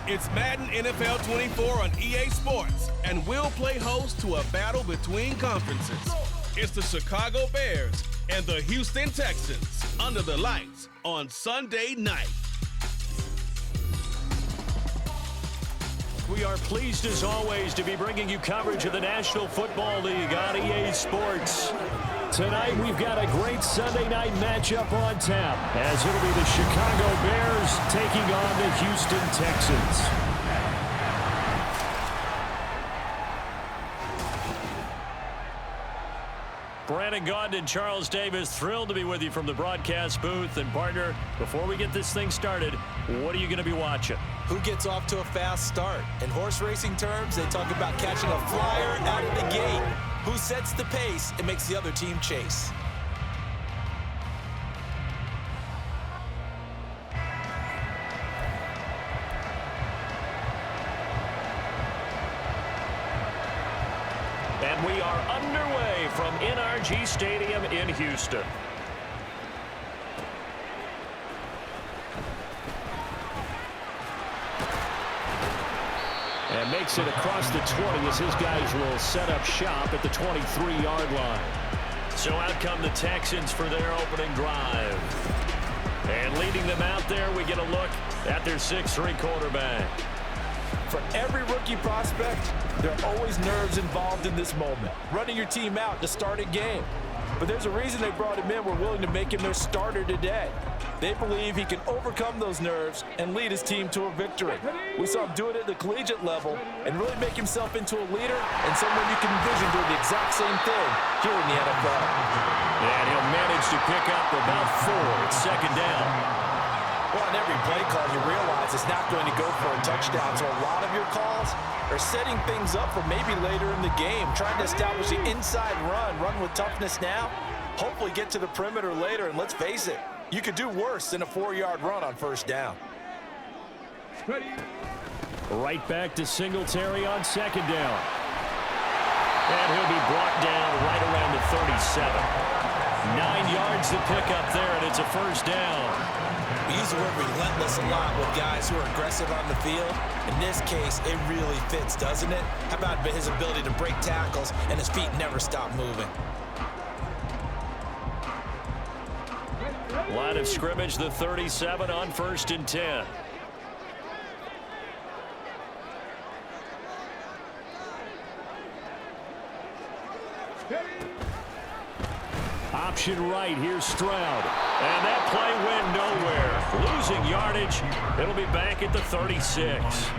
It's Madden NFL 24 on EA Sports, and we'll play host to a battle between conferences. It's the Chicago Bears and the Houston Texans under the lights on Sunday night. We are pleased as always to be bringing you coverage of the National Football League on EA Sports. Tonight we've got a great Sunday night matchup on tap, as it'll be the Chicago Bears taking on the Houston Texans. Brandon Gaudin and Charles Davis, thrilled to be with you from the broadcast booth. And partner, before we get this thing started, what are you going to be watching? Who gets off to a fast start? In horse racing terms, they talk about catching a flyer out of the gate. Who sets the pace and makes the other team chase? And we are underway from NRG Stadium in Houston. And makes it across the 20 as his guys will set up shop at the 23-yard line. So out come the Texans for their opening drive. And leading them out there, we get a look at their 6'3" quarterback. For every rookie prospect, there are always nerves involved in this moment. Running your team out to start a game. But there's a reason they brought him in. We're willing to make him their starter today. They believe he can overcome those nerves and lead his team to a victory. We saw him do it at the collegiate level and really make himself into a leader and someone you can envision doing the exact same thing here in the NFL. And he'll manage to pick up about 4. It's second down. Well, on every play call, you realize it's not going to go for a touchdown. So a lot of your calls are setting things up for maybe later in the game, trying to establish the inside run with toughness now, hopefully get to the perimeter later. And let's face it, you could do worse than a 4-yard run on first down. Right back to Singletary on second down. And he'll be brought down right around the 37. 9 yards to pick up there, and it's a first down. We use the word relentless a lot with guys who are aggressive on the field. In this case, it really fits, doesn't it? How about his ability to break tackles and his feet never stop moving? Line of scrimmage, the 37 on 1st and 10. Option right, here's Stroud. And that play went nowhere. Losing yardage. It'll be back at the 36.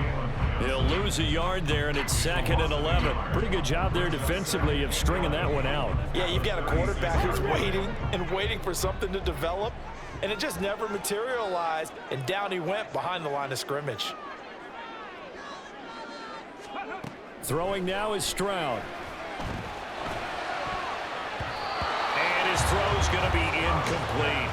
He'll lose a yard there, and it's 2nd and 11. Pretty good job there defensively of stringing that one out. Yeah, you've got a quarterback who's waiting and waiting for something to develop, and it just never materialized, and down he went behind the line of scrimmage. Throwing now is Stroud. His throw's going to be incomplete.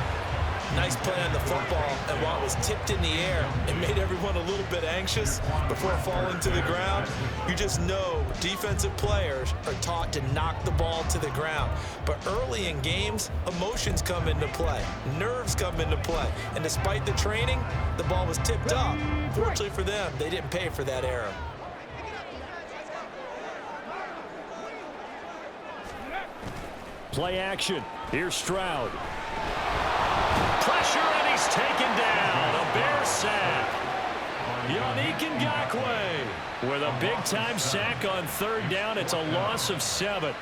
Nice play on the football, and while it was tipped in the air, it made everyone a little bit anxious before falling to the ground. You just know defensive players are taught to knock the ball to the ground. But early in games, emotions come into play. Nerves come into play. And despite the training, the ball was tipped up. Fortunately for them, they didn't pay for that error. Play action. Here's Stroud. Pressure, and he's taken down. A Bear sack. Yannick Ngakoue with a big-time sack on 3rd down. It's a loss of 7.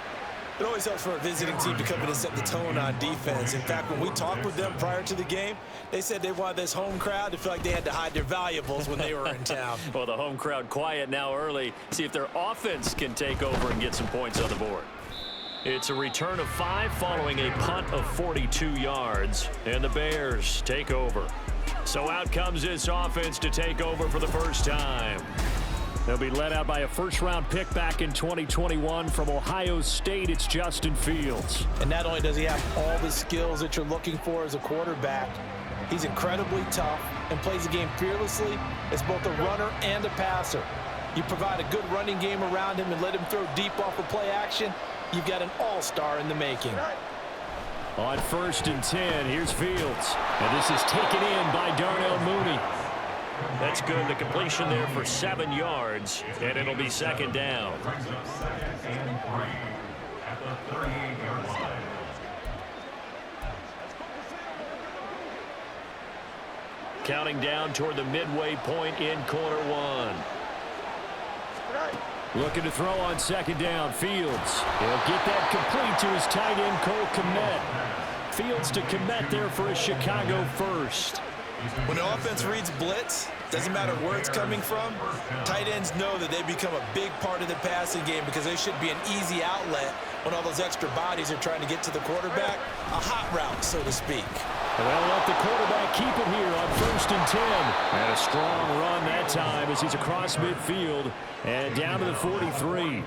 It always helps for a visiting team to come in and set the tone on defense. In fact, when we talked with them prior to the game, they said they wanted this home crowd to feel like they had to hide their valuables when they were in town. Well, the home crowd quiet now early. See if their offense can take over and get some points on the board. It's a return of 5 following a punt of 42 yards, and the Bears take over. So out comes this offense to take over for the first time. They'll be led out by a first-round pick back in 2021 from Ohio State. It's Justin Fields. And not only does he have all the skills that you're looking for as a quarterback, he's incredibly tough and plays the game fearlessly as both a runner and a passer. You provide a good running game around him and let him throw deep off of play action, you've got an all-star in the making. On 1st and 10, here's Fields. And this is taken in by Darnell Mooney. That's good. The completion there for 7 yards, and it'll be second down. Counting down toward the midway point in quarter one. Looking to throw on second down. Fields. He'll get that complete to his tight end, Cole Kmet. Fields to Kmet there for a Chicago first. When the offense reads blitz, doesn't matter where it's coming from, tight ends know that they become a big part of the passing game because they should be an easy outlet when all those extra bodies are trying to get to the quarterback. A hot route, so to speak. And they'll let the quarterback keep it here on 1st and 10. And a strong run that time as he's across midfield and down to the 43.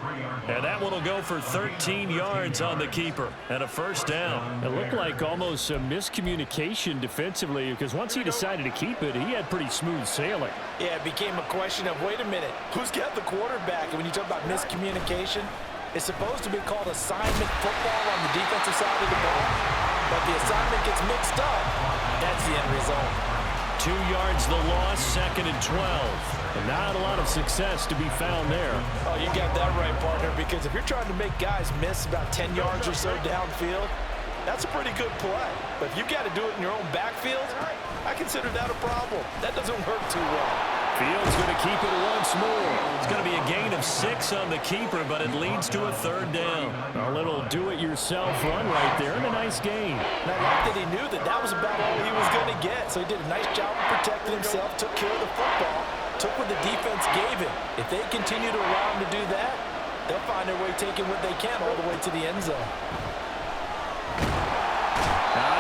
And that one will go for 13 yards on the keeper and a first down. It looked like almost some miscommunication defensively because once he decided to keep it, he had pretty smooth sailing. Yeah, it became a question of, wait a minute, who's got the quarterback? And when you talk about miscommunication, it's supposed to be called assignment football on the defensive side of the ball. But the assignment gets mixed up. That's the end result. 2 yards the loss, 2nd and 12. And not a lot of success to be found there. Oh, you got that right, partner, because if you're trying to make guys miss about 10 yards or so downfield, that's a pretty good play. But if you've got to do it in your own backfield, I consider that a problem. That doesn't work too well. Fields going to keep it once more. It's going to be a gain of 6 on the keeper, but it leads to a third down. A little do-it-yourself run right there and a nice gain. And I like that he knew that that was about all he was going to get. So he did a nice job of protecting himself, took care of the football, took what the defense gave him. If they continue to allow him to do that, they'll find their way taking what they can all the way to the end zone.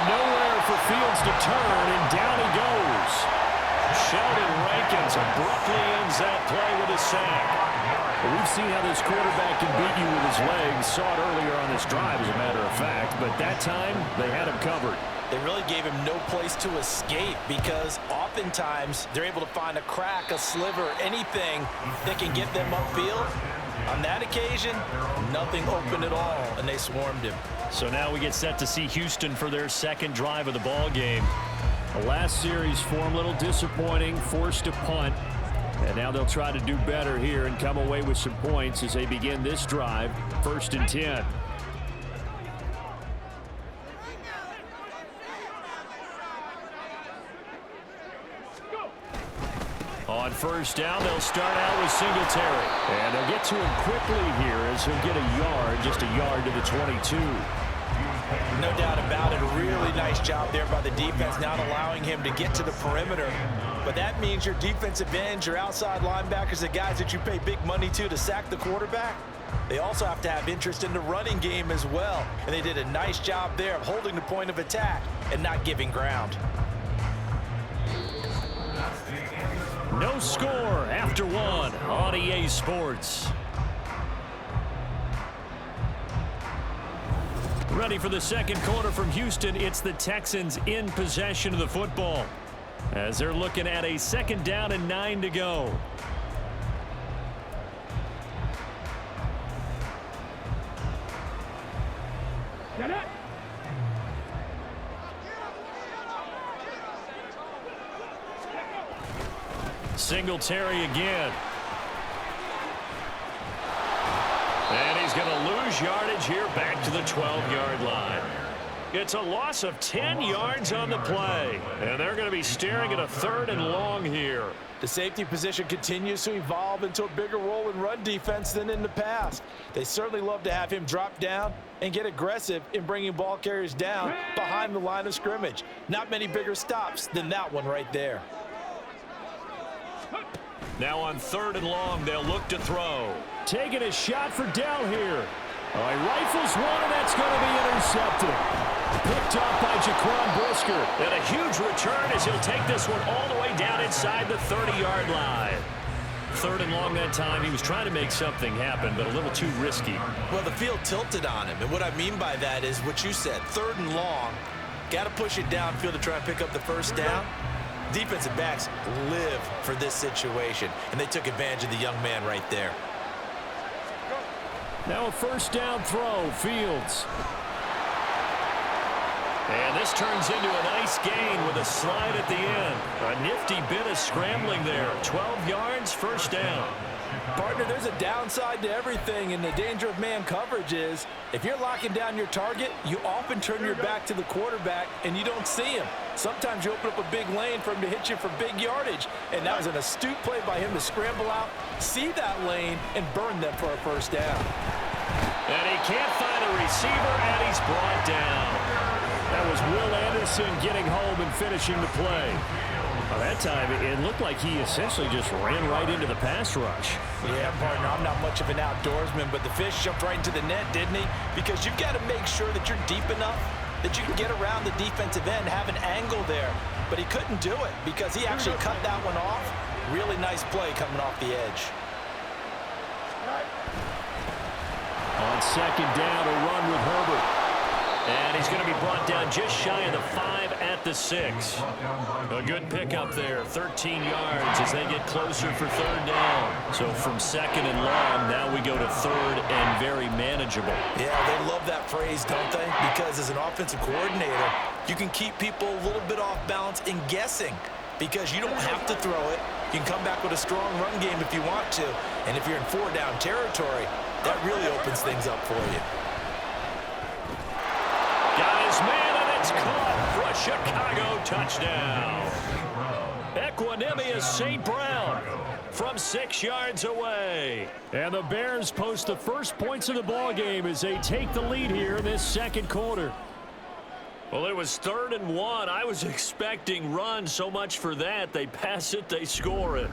Nowhere for Fields to turn, and down he goes. Sheldon Rankins abruptly ends that play with a sack. Well, we've seen how this quarterback can beat you with his legs. Saw it earlier on this drive, as a matter of fact. But that time, they had him covered. They really gave him no place to escape because oftentimes they're able to find a crack, a sliver, anything that can get them upfield. On that occasion, nothing open at all, and they swarmed him. So now we get set to see Houston for their second drive of the ball game. The last series for them, a little disappointing, forced a punt. And now they'll try to do better here and come away with some points as they begin this drive, 1st and 10. On first down, they'll start out with Singletary. And they'll get to him quickly here as he'll get a yard, just a yard to the 22. No doubt about it. A really nice job there by the defense, not allowing him to get to the perimeter. But that means your defensive ends, your outside linebackers, the guys that you pay big money to sack the quarterback, they also have to have interest in the running game as well. And they did a nice job there of holding the point of attack and not giving ground. No score after one on EA Sports. Ready for the second quarter from Houston. It's the Texans in possession of the football as they're looking at a 2nd down and 9 to go. Singletary again. And he's going to lose yardage here back to the 12-yard line. It's a loss of 10 yards on the play. And they're going to be staring at a 3rd and long here. The safety position continues to evolve into a bigger role in run defense than in the past. They certainly love to have him drop down and get aggressive in bringing ball carriers down behind the line of scrimmage. Not many bigger stops than that one right there. Now on 3rd and long, they'll look to throw. Taking a shot for Dell here. Oh, he rifles one, and that's going to be intercepted. Picked off by Jaquan Brisker. And a huge return as he'll take this one all the way down inside the 30-yard line. 3rd and long that time. He was trying to make something happen, but a little too risky. Well, the field tilted on him, and what I mean by that is what you said. 3rd and long, got to push it downfield to try and pick up the first down. Defensive backs live for this situation, and they took advantage of the young man right there. Now a 1st down throw, Fields. And this turns into a nice gain with a slide at the end. A nifty bit of scrambling there. 12 yards, first down. Partner, there's a downside to everything, and the danger of man coverage is if you're locking down your target, you often turn your back to the quarterback and you don't see him. Sometimes you open up a big lane for him to hit you for big yardage, and that was an astute play by him to scramble out, see that lane, and burn them for a first down. And he can't find a receiver, and he's brought down. That was Will Anderson getting home and finishing the play. Well, that time, it looked like he essentially just ran right into the pass rush. Yeah, partner, I'm not much of an outdoorsman, but the fish jumped right into the net, didn't he? Because you've got to make sure that you're deep enough that you can get around the defensive end, have an angle there. But he couldn't do it because he actually cut that one off. Really nice play coming off the edge. On second down, a run with Herbert. And he's going to be brought down just shy of the 5 at the 6. A good pickup there, 13 yards as they get closer for third down. So from second and long, now we go to third and very manageable. Yeah, they love that phrase, don't they? Because as an offensive coordinator, you can keep people a little bit off balance in guessing because you don't have to throw it. You can come back with a strong run game if you want to. And if you're in 4-down territory, that really opens things up for you. Got his man, and it's caught for a Chicago touchdown. Equanimous St. Brown from 6 yards away. And the Bears post the first points of the ball game as they take the lead here in this second quarter. Well, it was 3rd and 1. I was expecting run, so much for that. They pass it, they score it.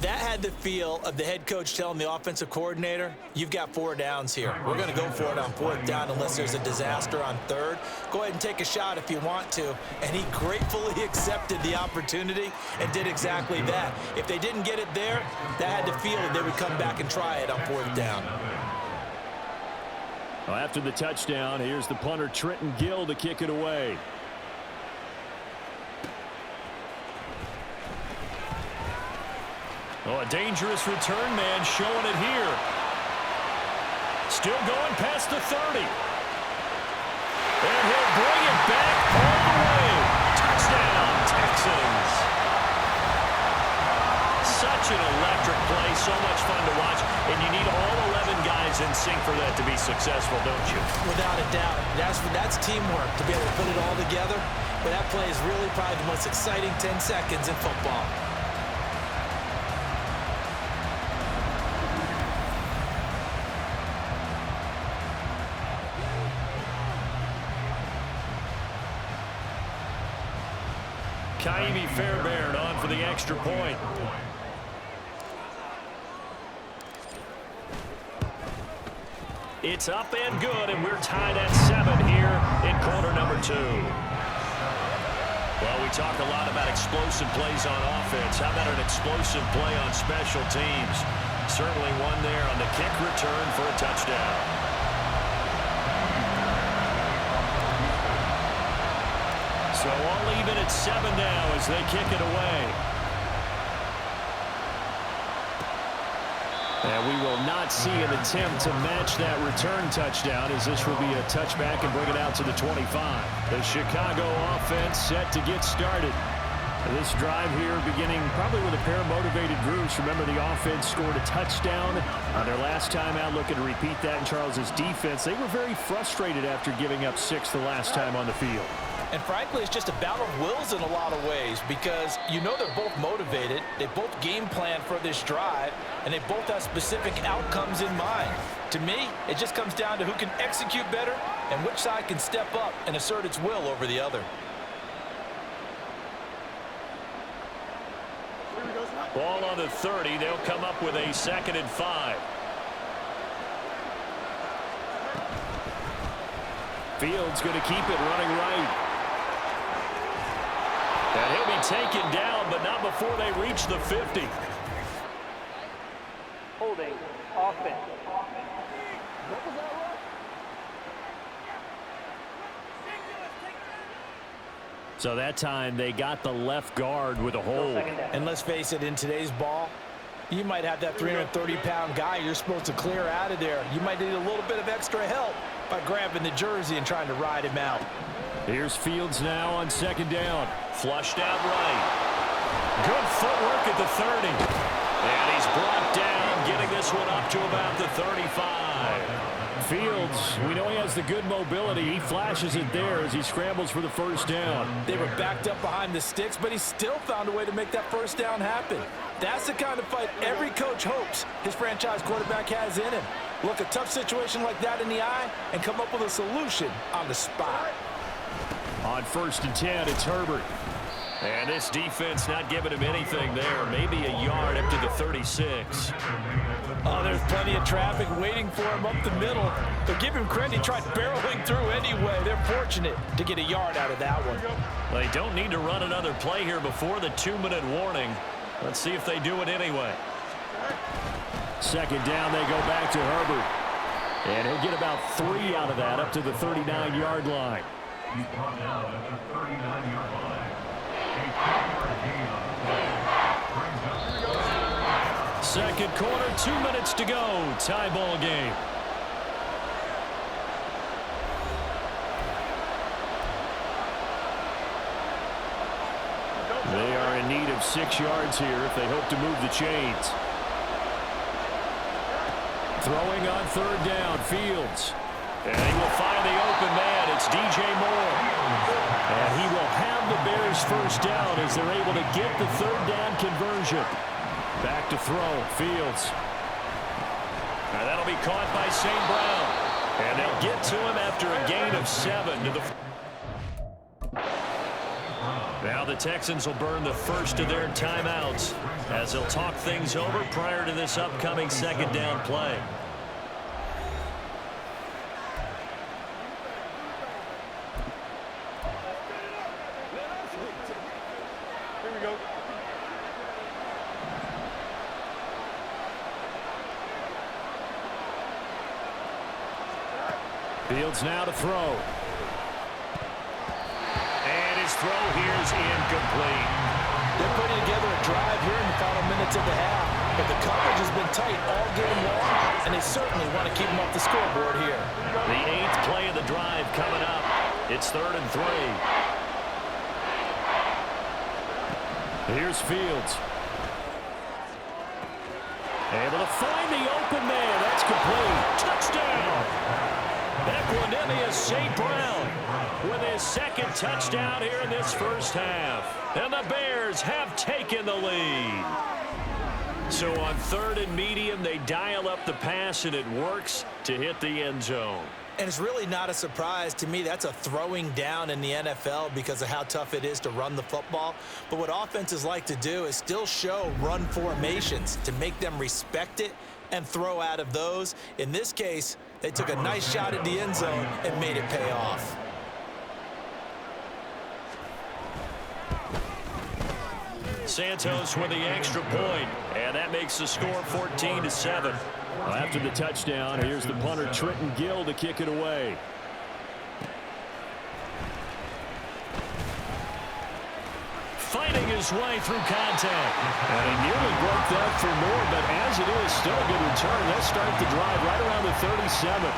That had the feel of the head coach telling the offensive coordinator, you've got 4 downs here. We're going to go for it on 4th down unless there's a disaster on 3rd. Go ahead and take a shot if you want to. And he gratefully accepted the opportunity and did exactly that. If they didn't get it there, that had the feel that they would come back and try it on 4th down. Well, after the touchdown, here's the punter Trenton Gill to kick it away. Oh, a dangerous return man showing it here. Still going past the 30. And he'll bring it back all the way. Touchdown, Texans. Such an electric play, so much fun to watch. And you need all 11 guys in sync for that to be successful, don't you? Without a doubt. That's teamwork to be able to put it all together. But that play is really probably the most exciting 10 seconds in football. Kaimi Fairbairn on for the extra point. It's up and good, and we're tied at 7 here in quarter number 2. Well, we talk a lot about explosive plays on offense. How about an explosive play on special teams? Certainly one there on the kick return for a touchdown. So all even at 7 now as they kick it away. And we will not see an attempt to match that return touchdown as this will be a touchback and bring it out to the 25. The Chicago offense set to get started. This drive here beginning probably with a pair of motivated groups. Remember, the offense scored a touchdown on their last time out. Looking to repeat that in Charles's defense. They were very frustrated after giving up 6 the last time on the field. And frankly, it's just a battle of wills in a lot of ways because you know they're both motivated, they both game plan for this drive, and they both have specific outcomes in mind. To me, it just comes down to who can execute better and which side can step up and assert its will over the other. Ball on the 30. They'll come up with a 2nd and 5. Fields going to keep it running right. And he'll be taken down, but not before they reach the 50. Holding offense. So that time they got the left guard with a hold. And let's face it, in today's ball, you might have that 330-pound guy you're supposed to clear out of there. You might need a little bit of extra help by grabbing the jersey and trying to ride him out. Here's Fields now on second down. Flushed out right. Good footwork at the 30. And he's brought down, getting this one up to about the 35. Fields, we know he has the good mobility. He flashes it there as he scrambles for the first down. They were backed up behind the sticks, but he still found a way to make that first down happen. That's the kind of fight every coach hopes his franchise quarterback has in him. Look a tough situation like that in the eye and come up with a solution on the spot. On 1st and 10, it's Herbert. And this defense not giving him anything there. Maybe a yard up to the 36. Oh, there's plenty of traffic waiting for him up the middle. But give him credit, he tried barreling through anyway. They're fortunate to get a yard out of that one. They don't need to run another play here before the 2-minute warning. Let's see if they do it anyway. Second down, they go back to Herbert. And he'll get about 3 out of that up to the 39-yard line. He's brought down at the 39-yard line. Second quarter, 2 minutes to go. Tie ball game. They are in need of 6 yards here if they hope to move the chains. Throwing on 3rd down, Fields. And he will find the open man. It's DJ Moore. And he will have the Bears first down as they're able to get the 3rd down conversion. Back to throw, Fields. And that'll be caught by St. Brown. And they'll get to him after a gain of 7 to the... Now the Texans will burn the first of their timeouts as they'll talk things over prior to this upcoming 2nd down play. Here we go. Fields now to throw. And his throw here is incomplete. They're putting together a drive here in the final minutes of the half. But the coverage has been tight all game long, and they certainly want to keep them off the scoreboard here. The 8th play of the drive coming up. It's 3rd and 3. Here's Fields. Able to find the open man. That's complete. Touchdown. Equanimous St. Brown with his 2nd touchdown here in this first half. And the Bears have taken the lead. So on 3rd and medium, they dial up the pass, and it works to hit the end zone. And it's really not a surprise to me. That's a throwing down in the NFL because of how tough it is to run the football. But what offenses like to do is still show run formations to make them respect it and throw out of those. In this case, they took a nice shot at the end zone and made it pay off. Santos with the extra point, and that makes the score 14-7. Well, after the touchdown, here's the punter, Trenton Gill, to kick it away. Fighting his way through contact. And he nearly broke that for more, but as it is, still a good return. Let's start the drive right around the 37.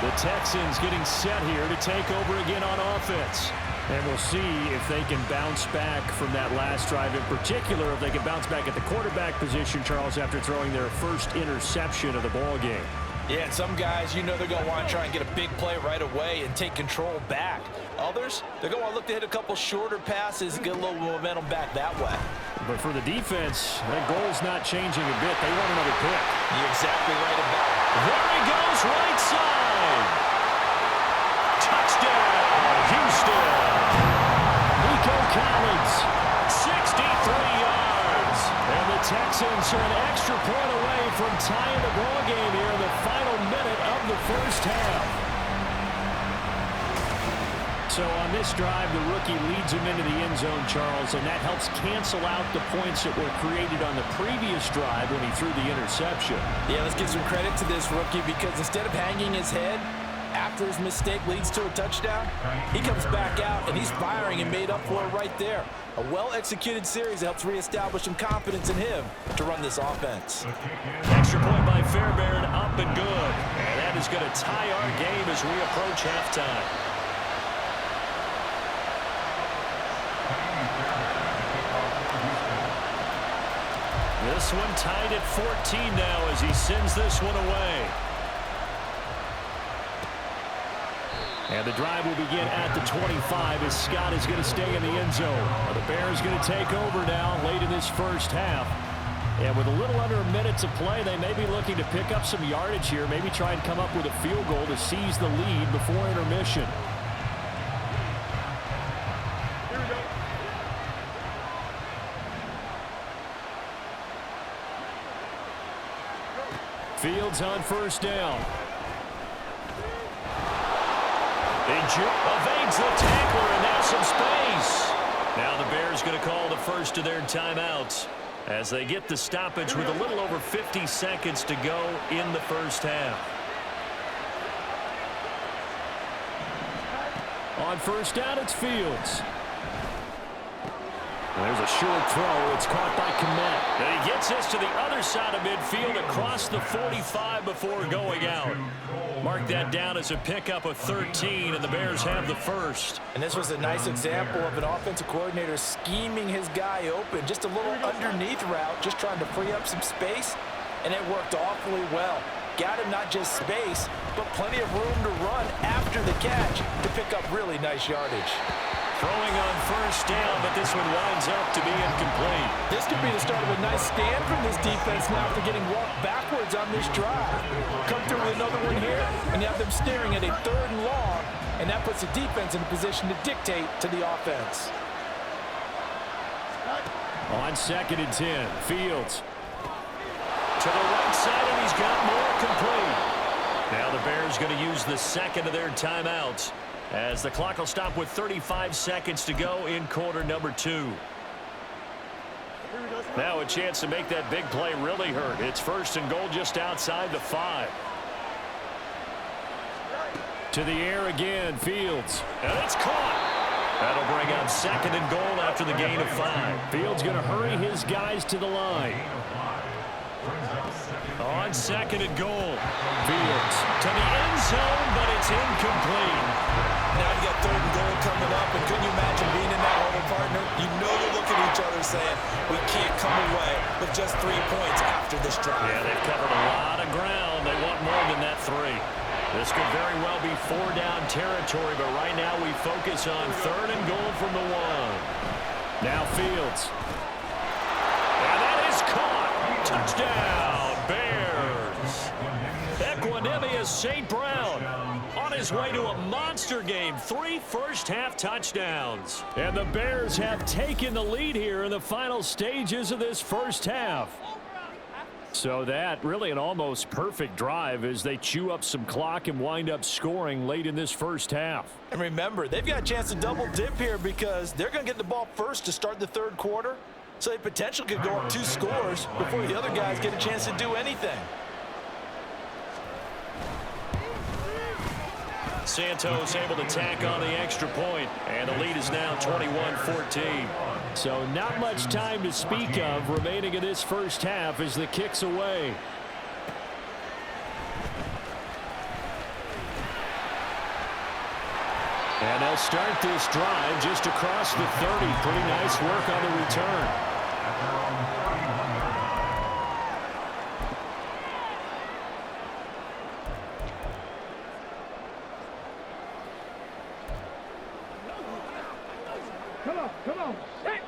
The Texans getting set here to take over again on offense. And we'll see if they can bounce back from that last drive, in particular, if they can bounce back at the quarterback position, Charles, after throwing their first interception of the ball game. Yeah, and some guys, you know they're going to want to try and get a big play right away and take control back. Others, they're going to want to look to hit a couple shorter passes and get a little momentum back that way. But for the defense, that goal's not changing a bit. They want another pick. You're exactly right about it. There he goes, right side. Touchdown, Houston. Nico Collins, 63 yards. and the Texans are an extra point away from tying the ball game here in the final minute of the first half. So on this drive, the rookie leads him into the end zone, Charles, and that helps cancel out the points that were created on the previous drive when he threw the interception. Yeah, let's give some credit to this rookie because instead of hanging his head after his mistake leads to a touchdown, he comes back out and he's firing and made up for it right there. A well-executed series helps reestablish some confidence in him to run this offense. Extra point by Fairbairn, up and good. And that is going to tie our game as we approach halftime. This one tied at 14 now as he sends this one away. And the drive will begin at the 25 as Scott is going to stay in the end zone. The Bears going to take over now late in this first half. And with a little under a minute to play, they may be looking to pick up some yardage here, maybe try and come up with a field goal to seize the lead before intermission. Here we go. Fields on first down. Evades the tackler, and now some space. Now the Bears going to call the first of their timeouts as they get the stoppage with a little over 50 seconds to go in the first half. On first down, it's Fields. There's a short throw. It's caught by Komet. And he gets this to the other side of midfield across the 45 before going out. Mark that down as a pickup of 13, and the Bears have the first. And this was a nice example of an offensive coordinator scheming his guy open. Just a little underneath route, just trying to free up some space, and it worked awfully well. Got him not just space, but plenty of room to run after the catch to pick up really nice yardage. Throwing on first down, but this one winds up to be incomplete. This could be the start of a nice stand from this defense now after getting walked backwards on this drive. Come through with another one here, and you have them staring at a 3rd and long, and that puts the defense in a position to dictate to the offense. On 2nd and 10, Fields. To the right side, and he's got more complete. Now the Bears going to use the second of their timeouts as the clock will stop with 35 seconds to go in quarter number 2. Now a chance to make that big play really hurt. It's 1st and goal just outside the 5. To the air again, Fields. And it's caught. That'll bring up 2nd and goal after the gain of 5. Fields going to hurry his guys to the line. On 2nd and goal. Fields To the end zone, but it's incomplete. Now you got 3rd and goal coming up, and couldn't you imagine being in that huddle, partner? You know you look at each other saying, we can't come away with just 3 points after this drive. Yeah, they've covered a lot of ground. They want more than that 3. This could very well be 4-down territory, but right now we focus on 3rd and goal from the 1. Now Fields. And that is caught. Touchdown, Bears. Equanimous St. Brown on his way to a monster game. 3 first-half touchdowns. And the Bears have taken the lead here in the final stages of this first half. So that really an almost perfect drive as they chew up some clock and wind up scoring late in this first half. And remember, they've got a chance to double dip here because they're going to get the ball first to start the 3rd quarter. So they potentially could go up 2 scores before the other guys get a chance to do anything. Santos able to tack on the extra point, and the lead is now 21-14. So not much time to speak of remaining in this first half as the kick's away. And they'll start this drive just across the 30. Pretty nice work on the return. Come on. Hey.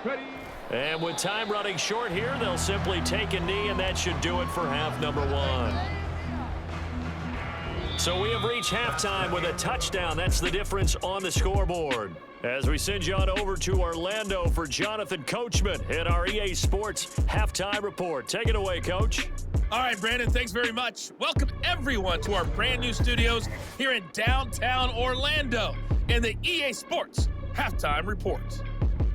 Ready. And with time running short here, they'll simply take a knee, and that should do it for half number 1. So we have reached halftime with a touchdown. That's the difference on the scoreboard. As we send you on over to Orlando for Jonathan Coachman in our EA Sports Halftime Report. Take it away, Coach. All right, Brandon, thanks very much. Welcome, everyone, to our brand new studios here in downtown Orlando in the EA Sports Halftime Report.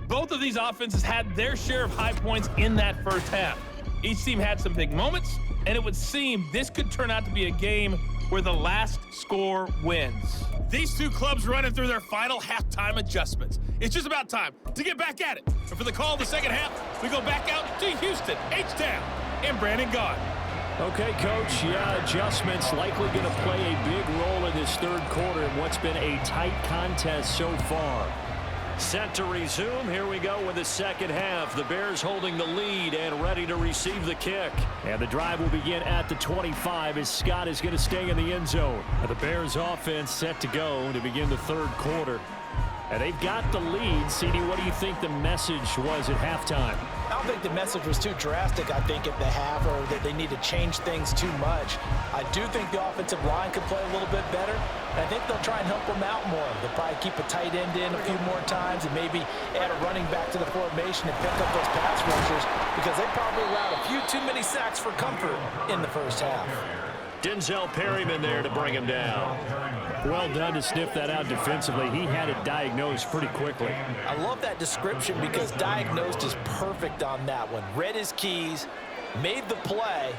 Both of these offenses had their share of high points in that first half. Each team had some big moments, and it would seem this could turn out to be a game where the last score wins. These two clubs running through their final halftime adjustments. It's just about time to get back at it. And for the call of the second half, we go back out to Houston, H-Town, and Brandon Gaughan. Okay, Coach. Yeah, adjustments likely going to play a big role in this 3rd quarter in what's been a tight contest so far. Set to resume. Here we go with the second half. The Bears holding the lead and ready to receive the kick. And the drive will begin at the 25 as Scott is going to stay in the end zone. The Bears offense set to go to begin the third quarter. And they've got the lead. CD, what do you think the message was at halftime? I don't think the message was too drastic, I think, at the half, or that they need to change things too much. I do think the offensive line could play a little bit better. And I think they'll try and help them out more. They'll probably keep a tight end in a few more times and maybe add a running back to the formation and pick up those pass rushers, because they probably allowed a few too many sacks for comfort in the first half. Denzel Perryman there to bring him down. Well done to sniff that out defensively. He had it diagnosed pretty quickly. I love that description because diagnosed is perfect on that one. Read his keys, made the play,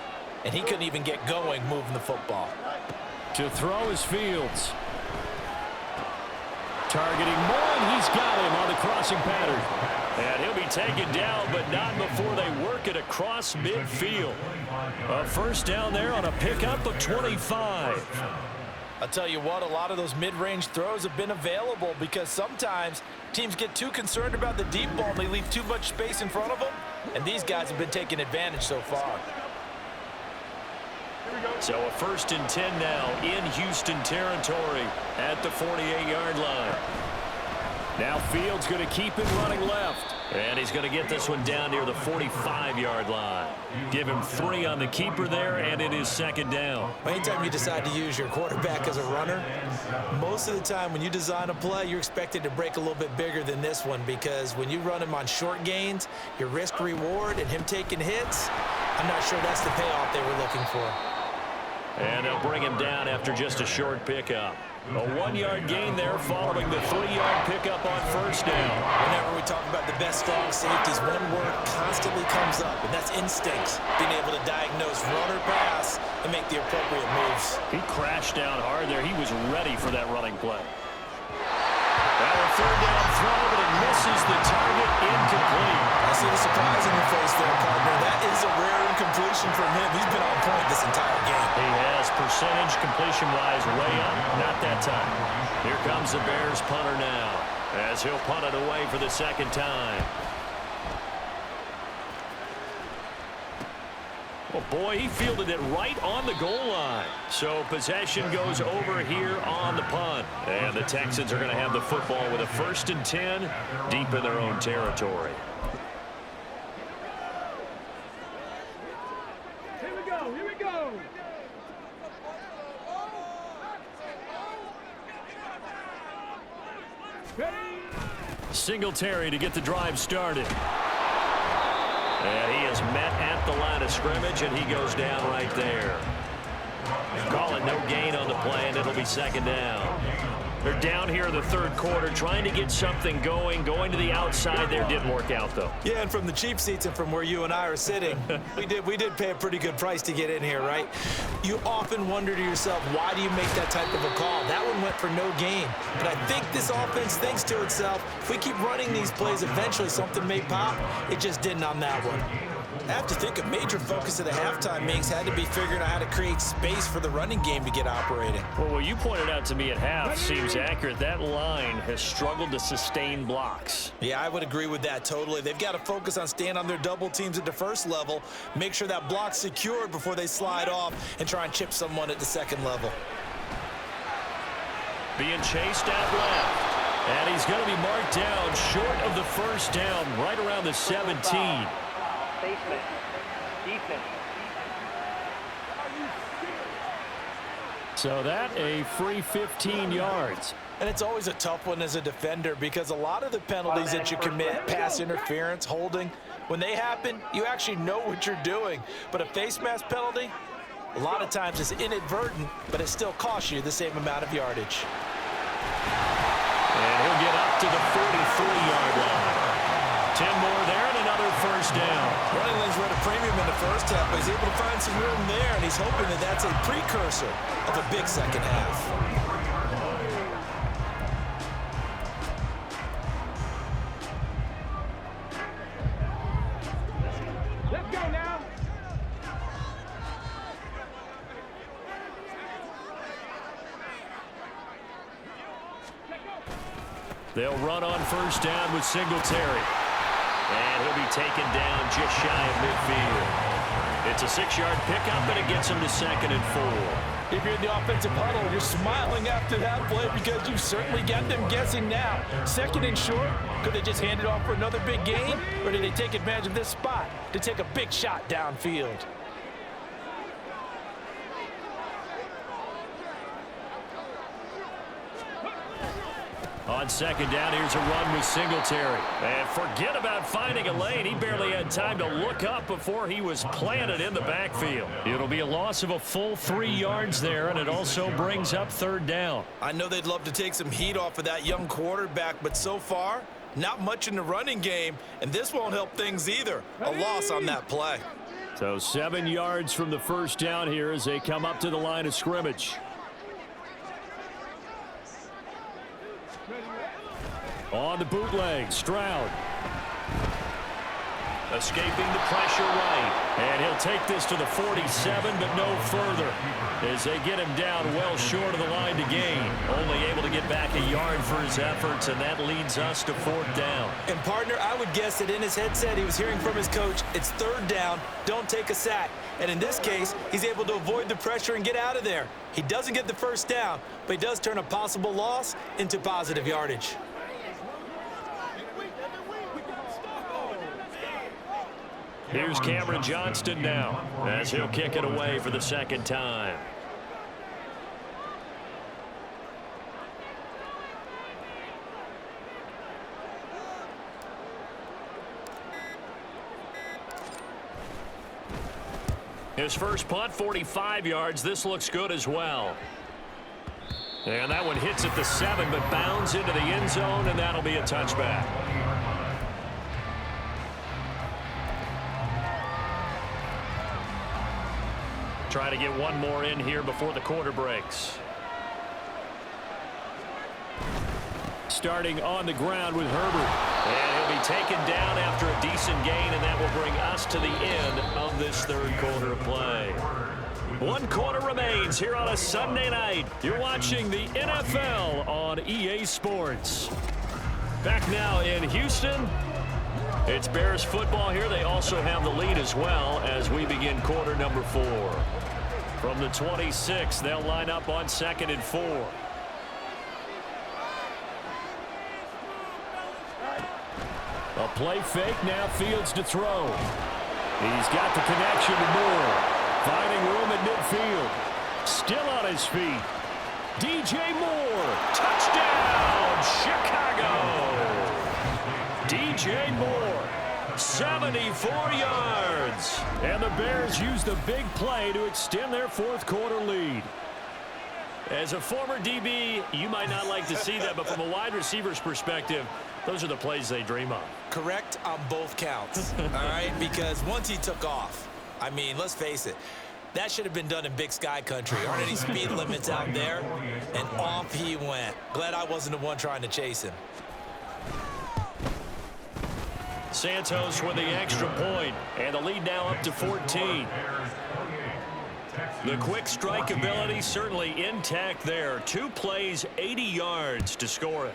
and he couldn't even get going moving the football. To throw is Fields. Targeting Moore, and he's got him on the crossing pattern. And he'll be taken down, but not before they work it across midfield. A first down there on a pickup of 25. I'll tell you what, a lot of those mid-range throws have been available because sometimes teams get too concerned about the deep ball and they leave too much space in front of them, and these guys have been taking advantage so far. So a 1st and 10 now in Houston territory at the 48-yard line. Now Fields going to keep it running left. And he's going to get this one down near the 45-yard line. Give him 3 on the keeper there, and it is second down. Anytime you decide to use your quarterback as a runner, most of the time when you design a play, you're expected to break a little bit bigger than this one, because when you run him on short gains, your risk-reward and him taking hits, I'm not sure that's the payoff they were looking for. And they'll bring him down after just a short pickup. A 1-yard gain there following the 3-yard pickup on first down. Whenever we talk about the best strong safeties, one word constantly comes up, and that's instincts. Being able to diagnose run or pass and make the appropriate moves. He crashed down hard there. He was ready for that running play. Now a 3rd down throw, but it misses the target, incomplete. I see the surprise in your face there, partner. That is a rare incompletion from him. He's been on point this entire game. He has percentage completion-wise way up. Not that time. Here comes the Bears punter now as he'll punt it away for the second time. Oh, boy, he fielded it right on the goal line. So possession goes over here on the punt. And the Texans are going to have the football with a 1st and 10 deep in their own territory. Here we go, here we go. Ready? Singletary to get the drive started. And he is met at the line of scrimmage, and he goes down right there. Call it no gain on the play, and it'll be second down. They're down here in the third quarter, trying to get something going to the outside there. Didn't work out, though. Yeah, and from the cheap seats and from where you and I are sitting, we did pay a pretty good price to get in here, right? You often wonder to yourself, why do you make that type of a call? That one went for no gain. But I think this offense thinks to itself, if we keep running these plays, eventually something may pop. It just didn't on that one. I have to think a major focus of the halftime meetings had to be figuring out how to create space for the running game to get operating. Well, what you pointed out to me at half seems accurate. That line has struggled to sustain blocks. Yeah, I would agree with that totally. They've got to focus on staying on their double teams at the first level, make sure that block's secured before they slide off and try and chip someone at the second level. Being chased out left. And he's going to be marked down short of the first down, right around the 17. Defense. So that a free 15 yards. And it's always a tough one as a defender because a lot of the penalties that you commit, pass interference, holding, when they happen, you actually know what you're doing. But a face mask penalty, a lot of times it's inadvertent, but it still costs you the same amount of yardage. And he'll get up to the 43-yard line. 10 more there and another first down. Running lanes were at a premium in the first half, but he's able to find some room there, and he's hoping that that's a precursor of a big second half. Let's go now. They'll run on first down with Singletary. And he'll be taken down just shy of midfield. It's a 6-yard pickup, and it gets him to 2nd and 4. If you're in the offensive huddle, you're smiling after that play because you've certainly got them guessing now. 2nd and short, could they just hand it off for another big gain? Or did they take advantage of this spot to take a big shot downfield? On 2nd down, here's a run with Singletary. And forget about finding a lane. He barely had time to look up before he was planted in the backfield. It'll be a loss of a full 3 yards there, and it also brings up 3rd down. I know they'd love to take some heat off of that young quarterback, but so far, not much in the running game, and this won't help things either. A loss on that play. So 7 yards from the first down here as they come up to the line of scrimmage. On the bootleg, Stroud. Escaping the pressure right. And he'll take this to the 47, but no further. As they get him down well short of the line to gain. Only able to get back a yard for his efforts, and that leads us to 4th down. And partner, I would guess that in his headset he was hearing from his coach, it's 3rd down, don't take a sack. And in this case, he's able to avoid the pressure and get out of there. He doesn't get the first down, but he does turn a possible loss into positive yardage. Here's Cameron Johnston now as he'll kick it away for the 2nd time. His first punt, 45 yards. This looks good as well. And that one hits at the 7, but bounds into the end zone, and that'll be a touchback. Try to get one more in here before the quarter breaks. Starting on the ground with Herbert. And he'll be taken down after a decent gain, and that will bring us to the end of this 3rd quarter of play. 1 quarter remains here on a Sunday night. You're watching the NFL on EA Sports. Back now in Houston. It's Bears football here. They also have the lead as well as we begin quarter number 4. From the 26, they'll line up on 2nd and 4. A play fake, now Fields to throw. He's got the connection to Moore. Finding room at midfield. Still on his feet. DJ Moore. Touchdown, Chicago. DJ Moore, 74 yards. And the Bears use the big play to extend their 4th quarter lead. As a former DB, you might not like to see that, but from a wide receiver's perspective, those are the plays they dream of. Correct on both counts, all right? Because once he took off, I mean, let's face it, that should have been done in Big Sky country. Aren't any speed limits out there? And off he went. Glad I wasn't the one trying to chase him. Santos with the extra point, and the lead now up to 14. The quick strike ability certainly intact there. 2 plays, 80 yards to score it.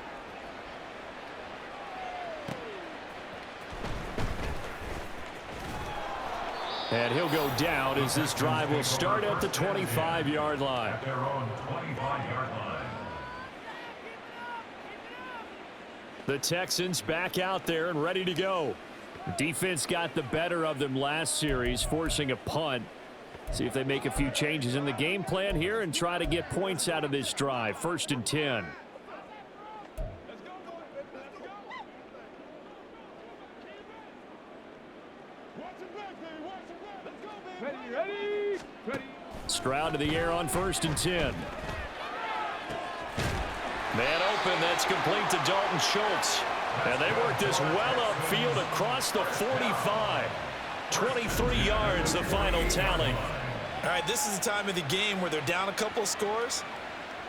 And he'll go down as this drive will start at the 25-yard line. The Texans back out there and ready to go. Defense got the better of them last series, forcing a punt. See if they make a few changes in the game plan here and try to get points out of this drive. 1st and 10. Stroud to the air on 1st and 10. Man open, that's complete to Dalton Schultz. And they work this well upfield across the 45. 23 yards, the final tally. All right, this is the time of the game where they're down a couple of scores,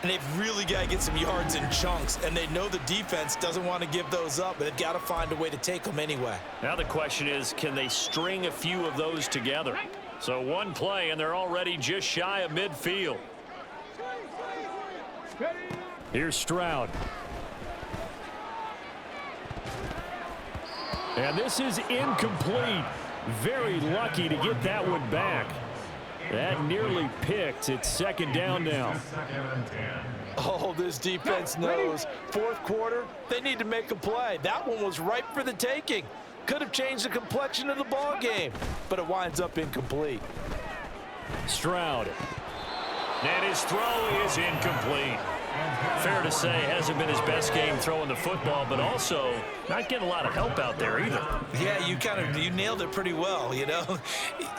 and they've really got to get some yards in chunks, and they know the defense doesn't want to give those up, but they've got to find a way to take them anyway. Now the question is, can they string a few of those together? So one play, and they're already just shy of midfield. Here's Stroud. And this is incomplete. Very lucky to get that one back. That nearly picked. It's second down now. Oh, this defense knows. Fourth quarter, they need to make a play. That one was ripe for the taking. Could have changed the complexion of the ball game, but it winds up incomplete. Stroud. And his throw is incomplete. Fair to say, hasn't been his best game throwing the football, but also not getting a lot of help out there either. Yeah, you nailed it pretty well, you know.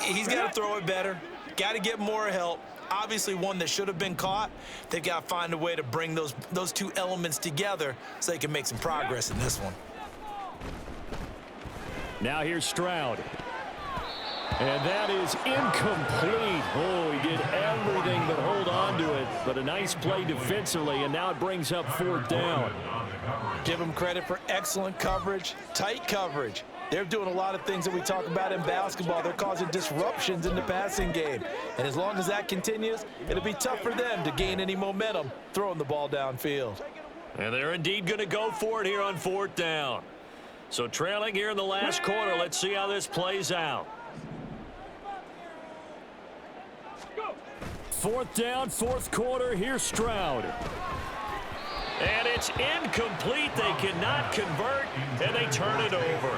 He's got to throw it better. Got to get more help. Obviously one that should have been caught. They've got to find a way to bring those two elements together so they can make some progress in this one. Now here's Stroud. And that is incomplete. Oh, he did everything but hold on to it. But a nice play defensively, and now it brings up fourth down. Give them credit for excellent coverage, tight coverage. They're doing a lot of things that we talk about in basketball. They're causing disruptions in the passing game. And as long as that continues, it'll be tough for them to gain any momentum throwing the ball downfield. And they're indeed going to go for it here on fourth down. So trailing here in the last quarter, let's see how this plays out. Fourth down, fourth quarter. Here's Stroud. And it's incomplete. They cannot convert, and they turn it over.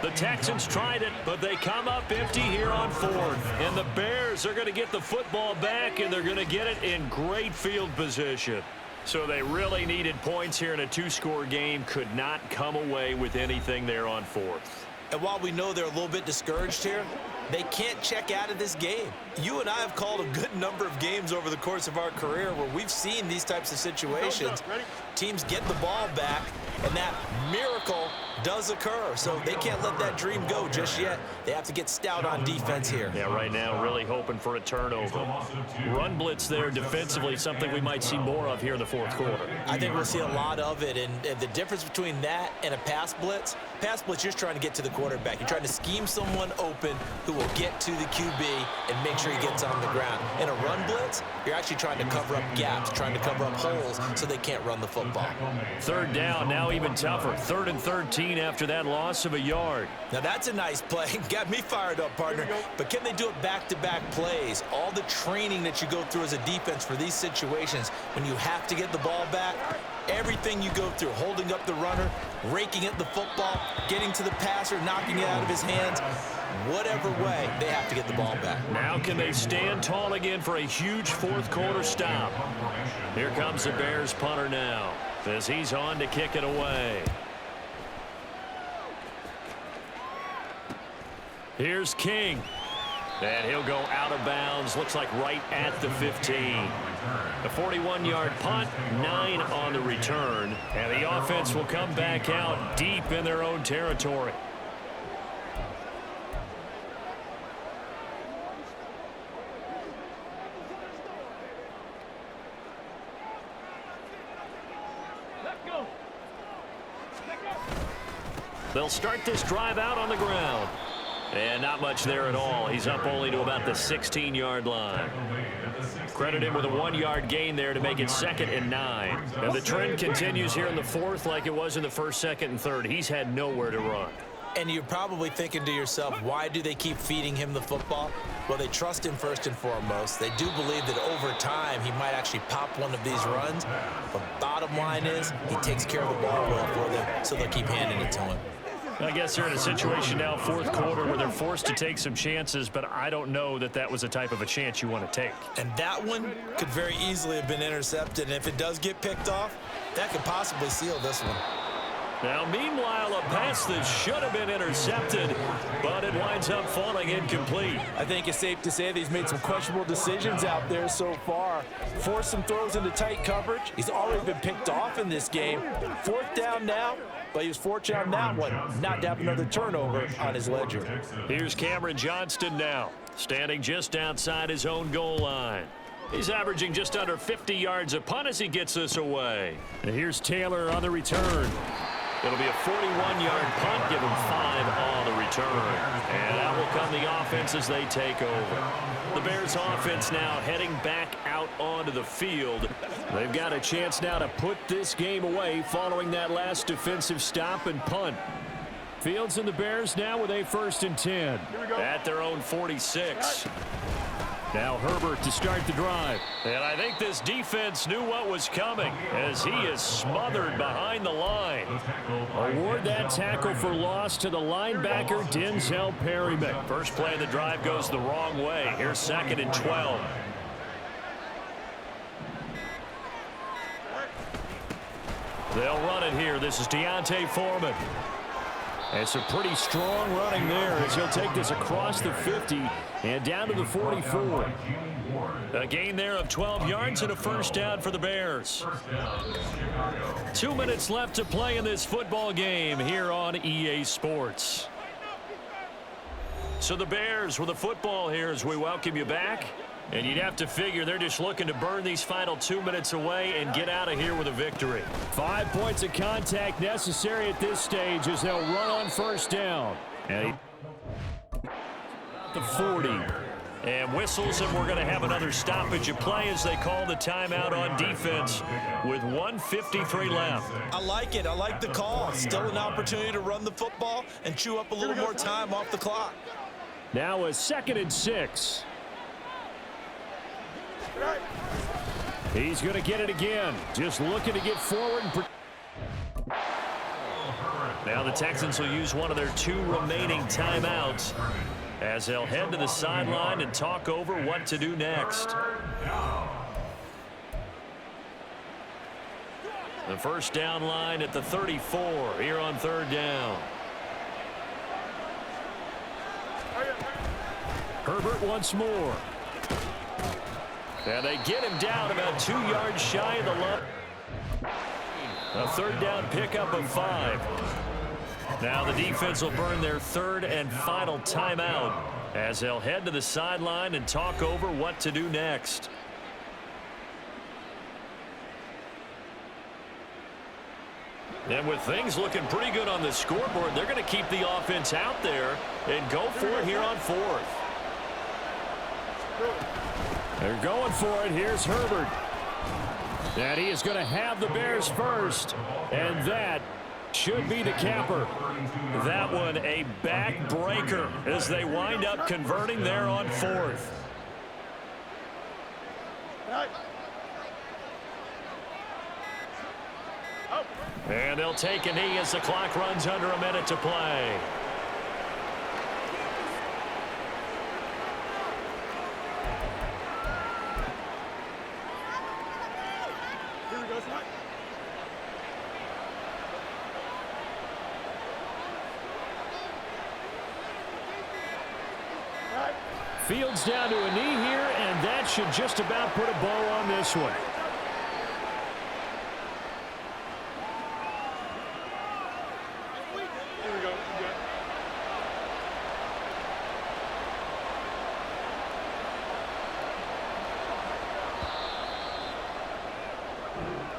The Texans tried it, but they come up empty here on fourth. And the Bears are going to get the football back, and they're going to get it in great field position. So they really needed points here in a two-score game. Could not come away with anything there on fourth. And while we know they're a little bit discouraged here, they can't check out of this game. You and I have called a good number of games over the course of our career where we've seen these types of situations. Teams get the ball back, and that miracle does occur. So they can't let that dream go just yet. They have to get stout on defense here. Yeah, right now really hoping for a turnover. Run blitz there defensively, something we might see more of here in the fourth quarter. I think we'll see a lot of it, and the difference between that and a pass blitz, you're just trying to get to the quarterback. You're trying to scheme someone open who will get to the QB and make sure he gets on the ground. In a run blitz, you're actually trying to cover up gaps, trying to cover up holes so they can't run the football. Third down, now even tougher. 3rd and 13 after that loss of a yard. Now that's a nice play. Got me fired up, partner. But can they do it back-to-back plays? All the training that you go through as a defense for these situations, when you have to get the ball back, everything you go through, holding up the runner, raking at the football, getting to the passer, knocking it out of his hands, whatever way, they have to get the ball back. Now can they stand tall again for a huge fourth quarter stop? Here comes the Bears punter now as he's on to kick it away. Here's King. And he'll go out of bounds, looks like right at the 15. A 41-yard punt, 9 on the return. And the offense will come back out deep in their own territory. They'll start this drive out on the ground. And not much there at all. He's up only to about the 16-yard line. Credit him with a 1-yard gain there to make it 2nd and 9. And the trend continues here in the fourth like it was in the first, 2nd, and 3rd. He's had nowhere to run. And you're probably thinking to yourself, why do they keep feeding him the football? Well, they trust him first and foremost. They do believe that over time he might actually pop one of these runs. But bottom line is he takes care of the ball well for them, so they'll keep handing it to him. I guess they're in a situation now, fourth quarter, where they're forced to take some chances, but I don't know that that was the type of a chance you want to take. And that one could very easily have been intercepted, and if it does get picked off, that could possibly seal this one. Now, meanwhile, a pass that should have been intercepted, but it winds up falling incomplete. I think it's safe to say that he's made some questionable decisions out there so far. Forced some throws into tight coverage. He's already been picked off in this game. Fourth down now, but he was fortunate on that one not to have another turnover on his ledger. Here's Cameron Johnston now, standing just outside his own goal line. He's averaging just under 50 yards a punt as he gets this away. And here's Taylor on the return. It'll be a 41-yard punt, give him 5 on the return. And out will come the offense as they take over. The Bears offense now heading back out onto the field. They've got a chance now to put this game away following that last defensive stop and punt. Fields and the Bears now with a 1st and 10. At their own 46. Now Herbert to start the drive. And I think this defense knew what was coming as he is smothered behind the line. Award that tackle for loss to the linebacker, Denzel Perryman. First play of the drive goes the wrong way. Here's 2nd and 12. They'll run it here. This is Deontay Foreman. It's a pretty strong running there as he'll take this across the 50 and down to the 44. A gain there of 12 yards and a 1st down for the Bears. 2 minutes left to play in this football game here on EA Sports. So the Bears with the football here as we welcome you back. And you'd have to figure they're just looking to burn these final 2 minutes away and get out of here with a victory. 5 points of contact necessary at this stage as they'll run on 1st down. And the 40. And whistles, and we're going to have another stoppage of play as they call the timeout on defense with 1:53 left. I like it. I like the call. Still an opportunity to run the football and chew up a little more time off the clock. Now a 2nd and 6. He's going to get it again. Just looking to get forward. Now the Texans will use one of their 2 remaining timeouts as they'll head to the sideline and talk over what to do next. The 1st down line at the 34 here on 3rd down. Herbert once more. And they get him down about 2 yards shy of the line. A 3rd down pickup of 5. Now the defense will burn their 3rd and final timeout as they'll head to the sideline and talk over what to do next. And with things looking pretty good on the scoreboard, they're going to keep the offense out there and go for it here on 4th. They're going for it. Here's Herbert. And he is going to have the Bears first. And that should be the capper. That one a backbreaker as they wind up converting there on 4th. And they'll take a knee as the clock runs under a minute to play. Fields down to a knee here, and that should just about put a bow on this one.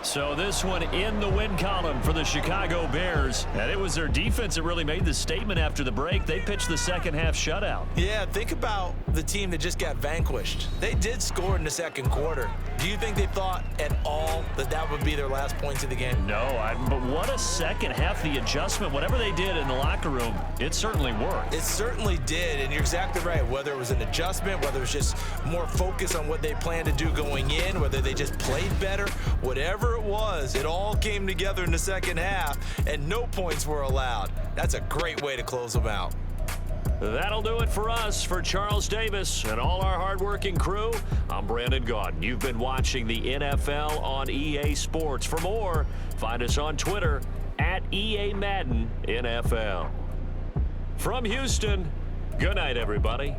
So this one in the win column for the Chicago Bears. And it was their defense that really made the statement after the break. They pitched the 2nd half shutout. Yeah, think about the team that just got vanquished. They did score in the 2nd quarter. Do you think they thought at all that that would be their last points of the game? No, but what a 2nd half. The adjustment, whatever they did in the locker room, it certainly worked. It certainly did, and you're exactly right. Whether it was an adjustment, whether it was just more focus on what they planned to do going in, whether they just played better, whatever it was, it all came together in the 2nd half, and no points were allowed. That's a great way to close them out. That'll do it for us. For Charles Davis and all our hardworking crew, I'm Brandon Gaudin. You've been watching the NFL on EA Sports. For more, find us on Twitter at EA Madden NFL. From Houston, good night, everybody.